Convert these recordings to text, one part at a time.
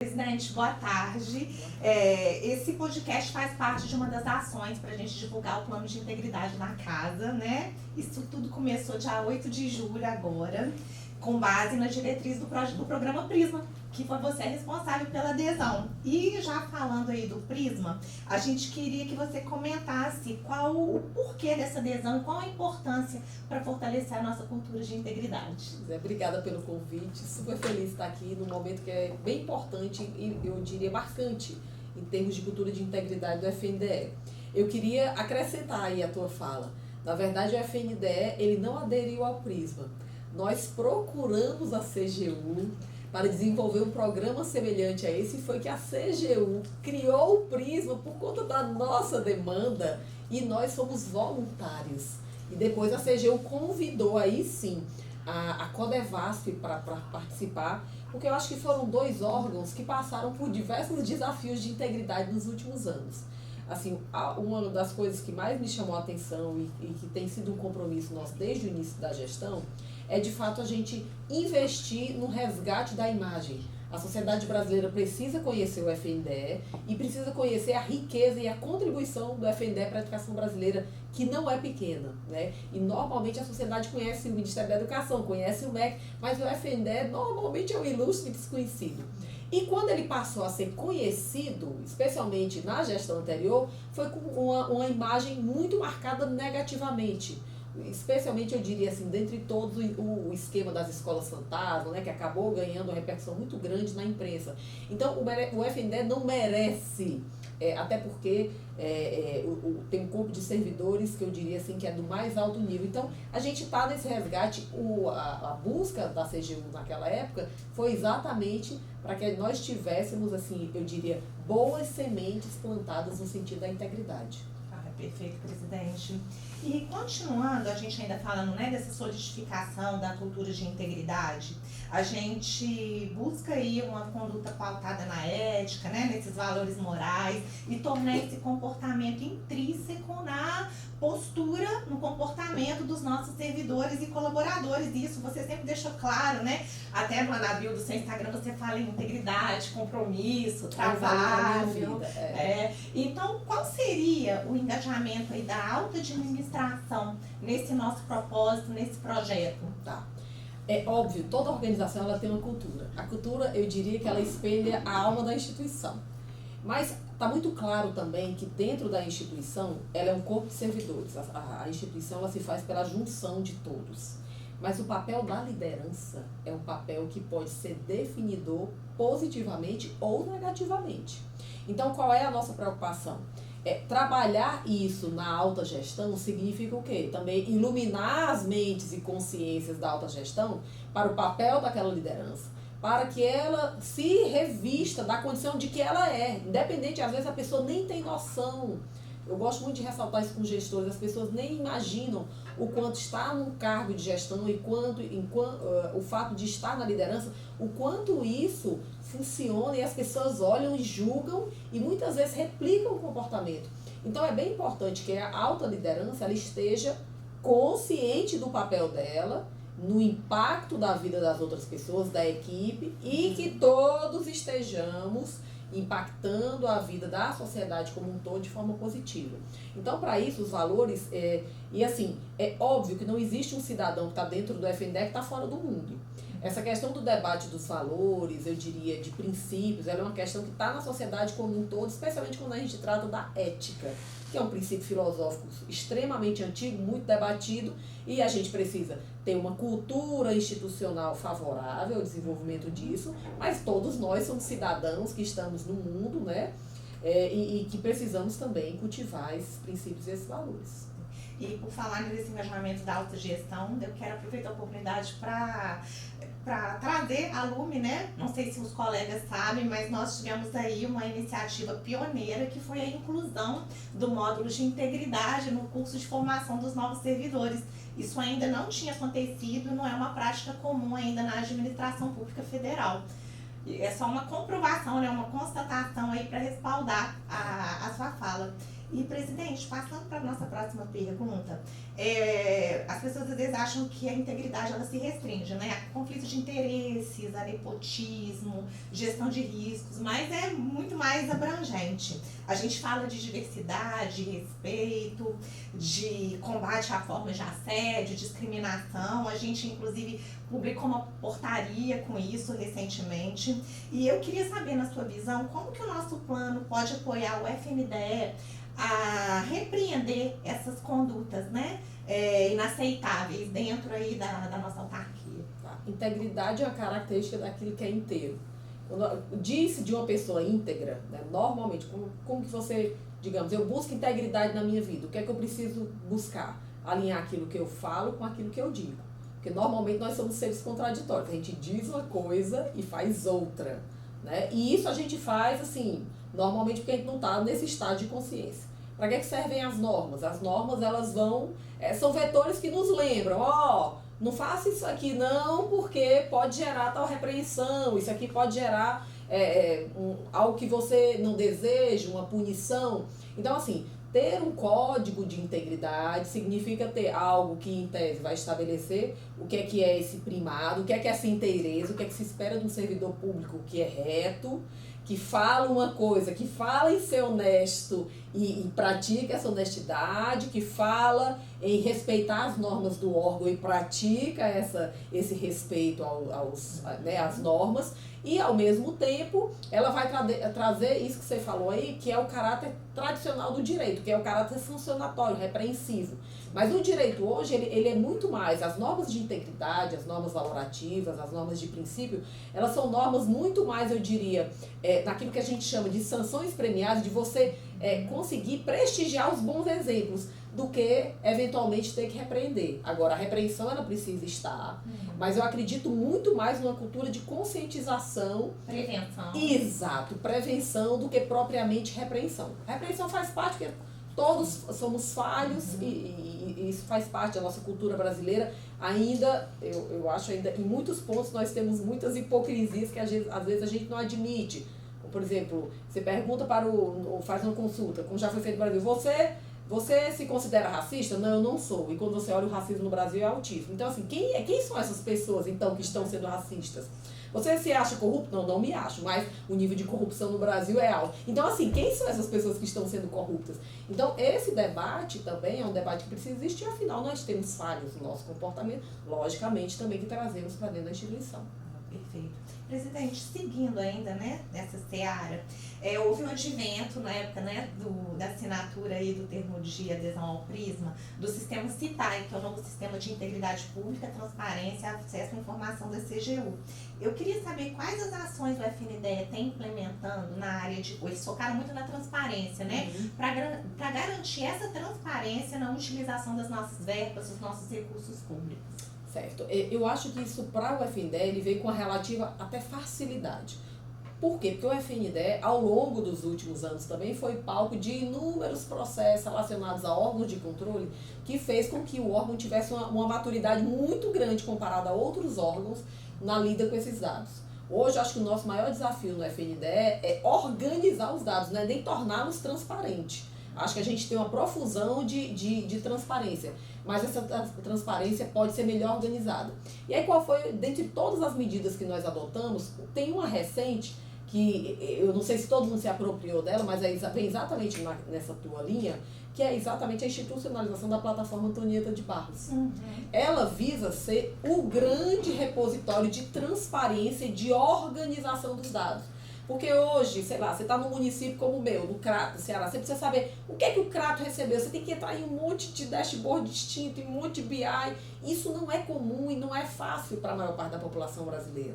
Presidente, boa tarde. Esse podcast faz parte de uma das ações para a gente divulgar o plano de integridade na casa, né? Isso tudo começou dia 8 de julho agora, com base na diretriz do programa Prisma, que foi você responsável pela adesão. E já falando aí do Prisma, a gente queria que você comentasse qual o porquê dessa adesão e qual a importância para fortalecer a nossa cultura de integridade. Obrigada pelo convite, super feliz de estar aqui num momento que é bem importante e eu diria marcante em termos de cultura de integridade do FNDE. Eu queria acrescentar aí a tua fala. Na verdade, o FNDE ele não aderiu ao Prisma. Nós procuramos a CGU para desenvolver um programa semelhante a esse, foi que a CGU criou o Prisma por conta da nossa demanda e nós fomos voluntários. E depois a CGU convidou aí sim a Codevasf para participar, porque eu acho que foram dois órgãos que passaram por diversos desafios de integridade nos últimos anos. Assim, uma das coisas que mais me chamou a atenção e que tem sido um compromisso nosso desde o início da gestão é de fato a gente investir no resgate da imagem. A sociedade brasileira precisa conhecer o FNDE e precisa conhecer a riqueza e a contribuição do FNDE para a educação brasileira, que não é pequena, né? E normalmente a sociedade conhece o Ministério da Educação, conhece o MEC, mas o FNDE normalmente é um ilustre desconhecido. E quando ele passou a ser conhecido, especialmente na gestão anterior, foi com uma imagem muito marcada negativamente. Especialmente, eu diria assim, dentre todos o esquema das escolas fantasma, né, que acabou ganhando uma repercussão muito grande na imprensa. Então, o FNDE não merece, até porque tem um corpo de servidores que eu diria assim, que é do mais alto nível. Então, a gente está nesse resgate, a busca da CGU naquela época foi exatamente para que nós tivéssemos, assim, eu diria, boas sementes plantadas no sentido da integridade. Perfeito, presidente. E continuando, a gente ainda falando, né, dessa solidificação da cultura de integridade, a gente busca aí uma conduta pautada na ética, né, nesses valores morais e tornar esse comportamento intrínseco na postura, no comportamento dos nossos servidores e colaboradores. Isso você sempre deixou claro, né? Até no Anabil do seu Instagram você fala em integridade, compromisso, trabalho. Então, qual seria o engajamento aí da alta administração nesse nosso propósito, nesse projeto? Tá. É óbvio, toda organização ela tem uma cultura. A cultura, eu diria que ela espelha a alma da instituição. Mas está muito claro também que dentro da instituição, ela é um corpo de servidores. A instituição ela se faz pela junção de todos. Mas o papel da liderança é um papel que pode ser definidor positivamente ou negativamente. Então, qual é a nossa preocupação? Trabalhar isso na alta gestão significa o quê? Também iluminar as mentes e consciências da alta gestão para o papel daquela liderança, para que ela se revista da condição de que ela é, independente, às vezes a pessoa nem tem noção. Eu gosto muito de ressaltar isso com gestores, as pessoas nem imaginam o quanto está num cargo de gestão e o fato de estar na liderança, o quanto isso funciona e as pessoas olham e julgam e muitas vezes replicam o comportamento. Então é bem importante que a alta liderança ela esteja consciente do papel dela, no impacto da vida das outras pessoas, da equipe, e que todos estejamos impactando a vida da sociedade como um todo de forma positiva. Então, para isso, os valores, e assim, é óbvio que não existe um cidadão que está dentro do FNDE que está fora do mundo. Essa questão do debate dos valores, eu diria, de princípios, ela é uma questão que está na sociedade como um todo, especialmente quando a gente trata da ética, que é um princípio filosófico extremamente antigo, muito debatido, e a gente precisa ter uma cultura institucional favorável ao desenvolvimento disso, mas todos nós somos cidadãos que estamos no mundo, né? E que precisamos também cultivar esses princípios e esses valores. E por falar nesse engajamento da alta gestão, eu quero aproveitar a oportunidade para trazer a Lume, né? Não sei se os colegas sabem, mas nós tivemos aí uma iniciativa pioneira que foi a inclusão do módulo de integridade no curso de formação dos novos servidores. Isso ainda não tinha acontecido, não é uma prática comum ainda na administração pública federal. É só uma comprovação, né? Uma constatação aí para respaldar a sua fala. E, presidente, passando para a nossa próxima pergunta, as pessoas às vezes acham que a integridade ela se restringe, né? A conflito de interesses, a nepotismo, gestão de riscos, mas é muito mais abrangente. A gente fala de diversidade, respeito, de combate a formas de assédio, discriminação. A gente, inclusive, publicou uma portaria com isso recentemente. E eu queria saber, na sua visão, como que o nosso plano pode apoiar o FNDE a repreender essas condutas, né, inaceitáveis dentro aí da nossa autarquia. Tá. Integridade é uma característica daquilo que é inteiro. Quando diz de uma pessoa íntegra, né, normalmente, como que você, digamos, eu busco integridade na minha vida, o que é que eu preciso buscar? Alinhar aquilo que eu falo com aquilo que eu digo. Porque normalmente nós somos seres contraditórios, a gente diz uma coisa e faz outra, né? E isso a gente faz, assim, normalmente porque a gente não está nesse estado de consciência. Para que servem as normas? As normas, elas vão... são vetores que nos lembram, não faça isso aqui não, porque pode gerar tal repreensão, isso aqui pode gerar algo que você não deseja, uma punição. Então, assim, ter um código de integridade significa ter algo que, em tese, vai estabelecer o que é esse primado, o que é essa inteireza, o que é que se espera de um servidor público que é reto, que fala uma coisa, que fala em ser honesto e pratica essa honestidade, que fala em respeitar as normas do órgão e pratica esse respeito às normas, e ao mesmo tempo ela vai trazer isso que você falou aí, que é o caráter tradicional do direito, que é o caráter sancionatório, repreensivo. Mas o direito hoje, ele é muito mais, as normas de integridade, as normas valorativas, as normas de princípio, elas são normas muito mais, eu diria, naquilo que a gente chama de sanções premiadas, de você conseguir prestigiar os bons exemplos, do que eventualmente ter que repreender. Agora, a repreensão ela precisa estar, mas eu acredito muito mais numa cultura de conscientização. Prevenção. Exato, prevenção do que propriamente repreensão. A repreensão faz parte, porque todos somos falhos e isso faz parte da nossa cultura brasileira. Ainda, eu acho ainda, em muitos pontos nós temos muitas hipocrisias que às vezes a gente não admite. Por exemplo, você pergunta faz uma consulta, como já foi feito no Brasil, você se considera racista? Não, eu não sou. E quando você olha o racismo no Brasil é altíssimo. Então, assim, quem são essas pessoas, então, que estão sendo racistas? Você se acha corrupto? Não, não me acho, mas o nível de corrupção no Brasil é alto. Então, assim, quem são essas pessoas que estão sendo corruptas? Então, esse debate também é um debate que precisa existir, afinal, nós temos falhas no nosso comportamento, logicamente, também que trazemos para dentro da instituição. Perfeito. Presidente, seguindo ainda, né, nessa seara, houve um advento na época, né, da assinatura aí do termo de adesão ao Prisma, do sistema CITAI, que é o novo Sistema de Integridade Pública, Transparência e Acesso à Informação da CGU. Eu queria saber quais as ações o FNDE tem implementando na área de... Eles focaram muito na transparência, né? Para garantir essa transparência na utilização das nossas verbas, dos nossos recursos públicos. Certo. Eu acho que isso, para o FNDE, ele veio com a relativa até facilidade. Por quê? Porque o FNDE, ao longo dos últimos anos também, foi palco de inúmeros processos relacionados a órgãos de controle, que fez com que o órgão tivesse uma maturidade muito grande comparada a outros órgãos na lida com esses dados. Hoje, acho que o nosso maior desafio no FNDE é organizar os dados, não é nem torná-los transparentes. Acho que a gente tem uma profusão de transparência, mas essa transparência pode ser melhor organizada. E aí qual foi, dentre todas as medidas que nós adotamos, tem uma recente, que eu não sei se todo mundo se apropriou dela, mas vem exatamente nessa tua linha, que é exatamente a institucionalização da plataforma Antonieta de Barros. Ela visa ser o grande repositório de transparência e de organização dos dados. Porque hoje, sei lá, você está num município como o meu, no Crato, Ceará, você precisa saber o que é que o Crato recebeu. Você tem que entrar em um monte de dashboard distinto, em um monte de BI. Isso não é comum e não é fácil para a maior parte da população brasileira.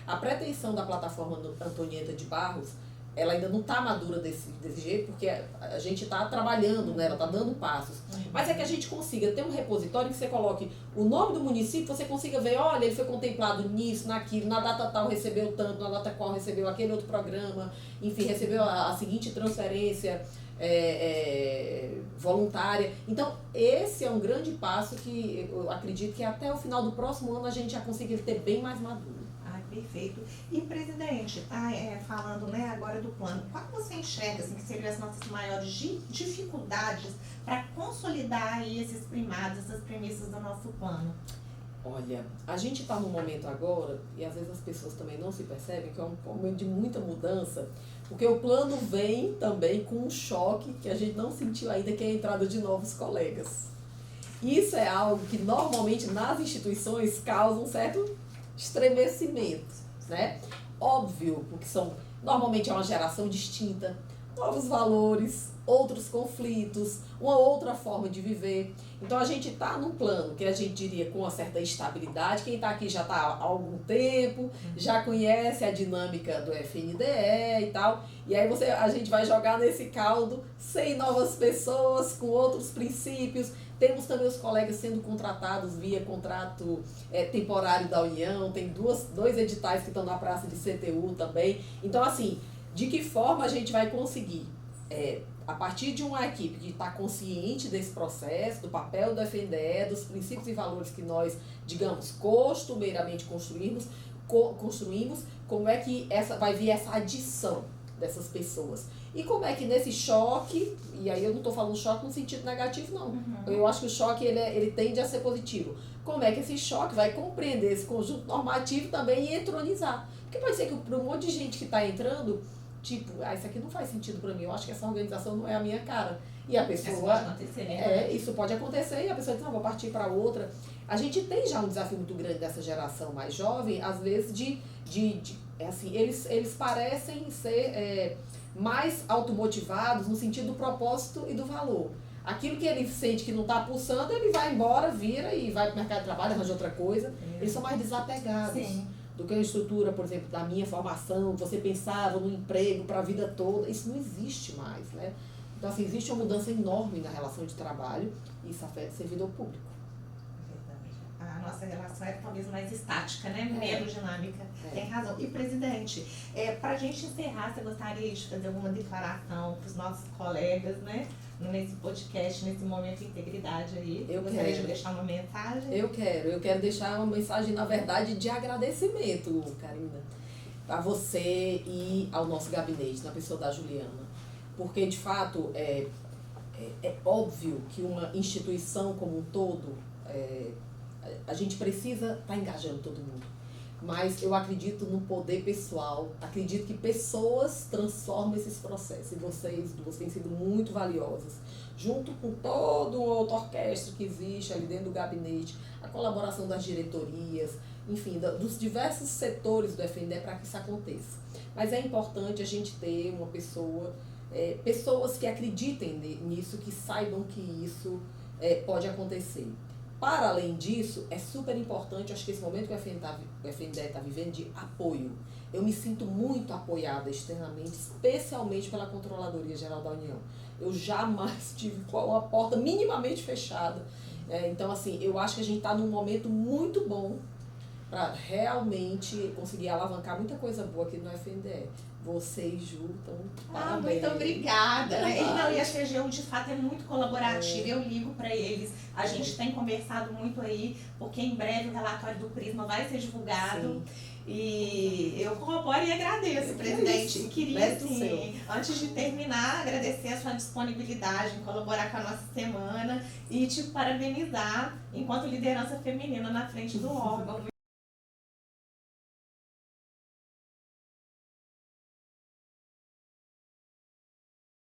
A pretensão da plataforma Antonieta de Barros, ela ainda não está madura desse jeito, porque a gente está trabalhando nela, está dando passos. Mas é que a gente consiga ter um repositório que você coloque o nome do município, você consiga ver, olha, ele foi contemplado nisso, naquilo, na data tal recebeu tanto, na data qual recebeu aquele outro programa, enfim, recebeu a seguinte transferência voluntária. Então, esse é um grande passo que eu acredito que até o final do próximo ano a gente já consiga ter bem mais maduro. Perfeito. E, presidente, falando, né, agora do plano, qual você enxerga assim, que seriam as nossas maiores dificuldades para consolidar aí esses primados, essas premissas do nosso plano? Olha, a gente está num momento agora, e às vezes as pessoas também não se percebem, que é um momento de muita mudança, porque o plano vem também com um choque que a gente não sentiu ainda, que é a entrada de novos colegas. Isso é algo que normalmente nas instituições causa um certo estremecimento, né? Óbvio, porque normalmente é uma geração distinta, novos valores, outros conflitos, uma outra forma de viver. Então a gente está num plano que a gente diria com uma certa estabilidade. Quem está aqui já está há algum tempo, já conhece a dinâmica do FNDE e tal. E aí a gente vai jogar nesse caldo sem novas pessoas, com outros princípios. Temos também os colegas sendo contratados via contrato temporário da União, tem dois editais que estão na praça de CTU também. Então, assim, de que forma a gente vai conseguir, a partir de uma equipe que está consciente desse processo, do papel do FNDE, dos princípios e valores que nós, digamos, costumeiramente construímos, como é que vai vir essa adição dessas pessoas. E como é que nesse choque, e aí eu não estou falando choque no sentido negativo, não. Uhum. Eu acho que o choque ele tende a ser positivo. Como é que esse choque vai compreender esse conjunto normativo também e entronizar? Porque pode ser que para um monte de gente que está entrando, tipo, isso aqui não faz sentido para mim, eu acho que essa organização não é a minha cara. E a pessoa... Isso pode acontecer, né? Isso pode acontecer e a pessoa diz, não, vou partir para outra. A gente tem já um desafio muito grande dessa geração mais jovem, às vezes assim, eles parecem ser mais automotivados no sentido do propósito e do valor. Aquilo que ele sente que não está pulsando, ele vai embora, vira e vai para o mercado de trabalho, arranja outra coisa. Eles são mais desapegados. Sim. Do que a estrutura, por exemplo, da minha formação, você pensava no emprego para a vida toda, isso não existe mais, né? Então, assim, existe uma mudança enorme na relação de trabalho e isso afeta o servidor público. A nossa relação é talvez mais estática, né? Menos dinâmica. Tem razão. E, presidente, para a gente encerrar, você gostaria de fazer alguma declaração para os nossos colegas, né? Nesse podcast, nesse momento de integridade aí? Eu gostaria quero. de deixar uma mensagem? Eu quero deixar uma mensagem, na verdade, de agradecimento, Karina, a você e ao nosso gabinete, na pessoa da Juliana. Porque, de fato, é óbvio que uma instituição como um todo, a gente precisa estar engajando todo mundo. Mas eu acredito no poder pessoal, acredito que pessoas transformam esses processos. E vocês duas têm sido muito valiosas. Junto com toda uma outra orquestra que existe ali dentro do gabinete, a colaboração das diretorias, enfim, dos diversos setores do FNDE para que isso aconteça. Mas é importante a gente ter uma pessoas que acreditem nisso, que saibam que isso pode acontecer. Para além disso, é super importante, acho que esse momento que o FNDE está vivendo de apoio. Eu me sinto muito apoiada externamente, especialmente pela Controladoria Geral da União. Eu jamais tive uma porta minimamente fechada. Então, assim, eu acho que a gente está num momento muito bom para realmente conseguir alavancar muita coisa boa aqui no FNDE. Vocês juntam, parabéns. Muito obrigada. E a CGU, de fato, é muito colaborativa. Eu ligo para eles. A gente tem conversado muito aí, porque em breve o relatório do Prisma vai ser divulgado. Sim. E eu corroboro e agradeço, presidente. Queria, assim, antes de terminar, agradecer a sua disponibilidade em colaborar com a nossa semana e te parabenizar enquanto liderança feminina na frente do órgão.